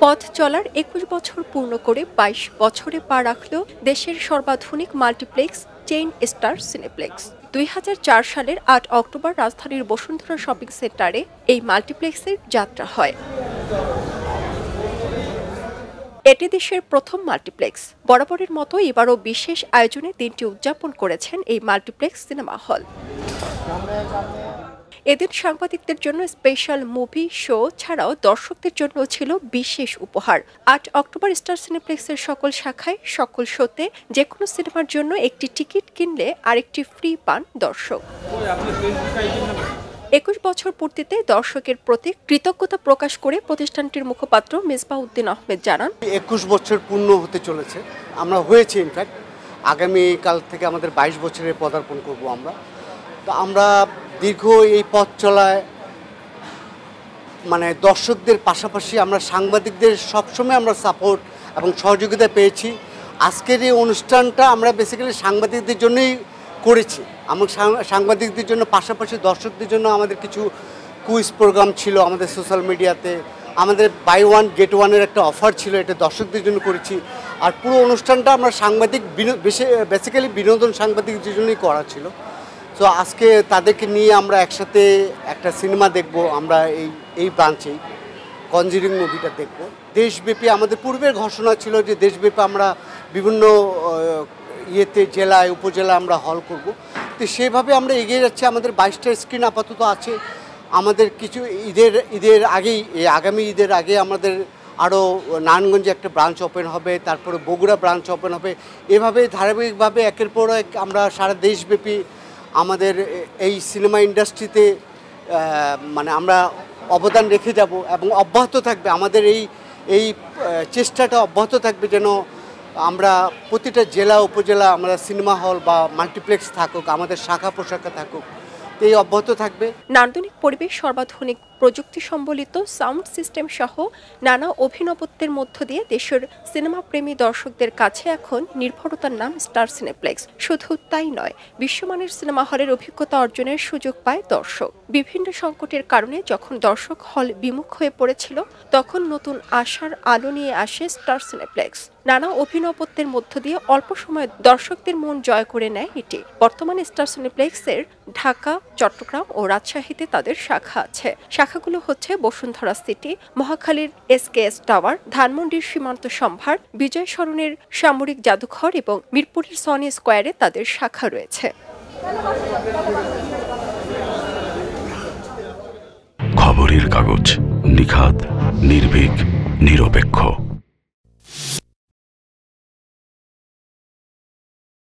পথ চলার ২১ বছর পূর্ণ করে ২২ বছরে পা রাখল দেশের সর্বাধুনিক মাল্টিপ্লেক্স চেইন স্টার সিনেপ্লেক্স। ২০০৪ সালের ৮ অক্টোবর রাজধানীর বসুন্ধরা শপিং সেন্টারে এই মাল্টিপ্লেক্সের যাত্রা হয়। এটি দেশের প্রথম মাল্টিপ্লেক্স। বরাবরের মতো এবারও বিশেষ আয়োজনে দিনটি উদযাপন করেছেন এই মাল্টিপ্লেক্স সিনেমা হল। এদিন সাংবাদিকদের জন্য স্পেশাল মুভি শো ছাড়াও দর্শকদের জন্য ছিল বিশেষ উপহার। ৮ অক্টোবর স্টার সিনেপ্লেক্সের সকল শাখায় সকল শোতে যেকোনো সিনেমার জন্য একটি টিকিট কিনলে আরেকটি ফ্রি পান দর্শক। ২১ বছর পূর্তিতে দর্শকের প্রতি কৃতজ্ঞতা প্রকাশ করে প্রতিষ্ঠানটির মুখপাত্র মেজবাহ উদ্দিন আহমেদ জানান, ২১ বছর পূর্ণ হতে চলেছে, আমরা হয়েছে ইনফ্যাক্ট আগামীকাল থেকে আমাদের ২২ বছরে পদার্পণ করব আমরা। তো আমরা দীর্ঘ এই পথ চলায় মানে দর্শকদের পাশাপাশি আমরা সাংবাদিকদের সবসময় আমরা সাপোর্ট এবং সহযোগিতা পেয়েছি। আজকের এই অনুষ্ঠানটা আমরা বেসিক্যালি সাংবাদিকদের জন্যই করেছি। আমরা সাংবাদিকদের জন্য পাশাপাশি দর্শকদের জন্য আমাদের কিছু কুইজ প্রোগ্রাম ছিল আমাদের সোশ্যাল মিডিয়াতে, আমাদের বাই ওয়ান গেট ওয়ানের একটা অফার ছিল, এটা দর্শকদের জন্য করেছি। আর পুরো অনুষ্ঠানটা আমরা সাংবাদিক বেসিক্যালি বিনোদন সাংবাদিকদের জন্যই করা ছিল। তো আজকে তাদেরকে নিয়ে আমরা একসাথে একটা সিনেমা দেখব, আমরা এই ব্রাঞ্চেই কনজিউরিং মুভিটা দেখব। দেশব্যাপী আমাদের পূর্বের ঘোষণা ছিল যে দেশব্যাপী আমরা বিভিন্ন জেলায় উপজেলায় আমরা হল করব। তো সেভাবে আমরা এগিয়ে যাচ্ছি। আমাদের ২২টা স্ক্রিন আপাতত আছে। আমাদের কিছু ঈদের আগেই আগামী ঈদের আগে আমাদের আরও নারায়ণগঞ্জে একটা ব্রাঞ্চ ওপেন হবে, তারপরে বগুড়া ব্রাঞ্চ ওপেন হবে। এভাবে ধারাবাহিকভাবে একের পর এক আমরা সারা দেশব্যাপী আমাদের এই সিনেমা ইন্ডাস্ট্রিতে মানে আমরা অবদান রেখে যাব এবং অব্যাহত থাকবে। আমাদের এই চেষ্টাটা অব্যাহত থাকবে যেন আমরা প্রতিটা জেলা উপজেলা আমরা সিনেমা হল বা মাল্টিপ্লেক্স থাকুক, আমাদের শাখা প্রশাখা থাকুক, এই অব্যাহত থাকবে। নান্দনিক পরিবেশ, সর্বাধুনিক প্রযুক্তি সম্বলিত সাউন্ড সিস্টেম সহ নানা অভিনবত্বের মধ্য দিয়ে দেশের সিনেমা প্রেমী দর্শকদের কাছে এখন নির্ভরতার নাম স্টার সিনেপ্লেক্স। শুধু তাই নয়, বিশ্বমানের সিনেমা হলের অভিজ্ঞতা অর্জনের সুযোগ পায় দর্শক। বিভিন্ন সংকটের কারণে যখন দর্শক হল বিমুখ হয়ে পড়েছিল, তখন নতুন আশার আলো নিয়ে আসে স্টার সিনেপ্লেক্স। নানা অভিনবত্বের মধ্য দিয়ে অল্প সময়ে দর্শকদের মন জয় করে নেয় এটি। বর্তমানে স্টার সিনেপ্লেক্সের ঢাকা, চট্টগ্রাম ও রাজশাহীতে তাদের শাখা আছে। শাখাগুলো হচ্ছে বসুন্ধরা সিটি, মহাখালীর SKS টাওয়ার, ধানমন্ডির সীমান্ত সম্ভার, বিজয় সরণের সামরিক জাদুঘর এবং মিরপুরের সনি স্কয়ারে তাদের শাখা রয়েছে। খবরের কাগজ, নিখাত, নির্ভীক, নিরপেক্ষ।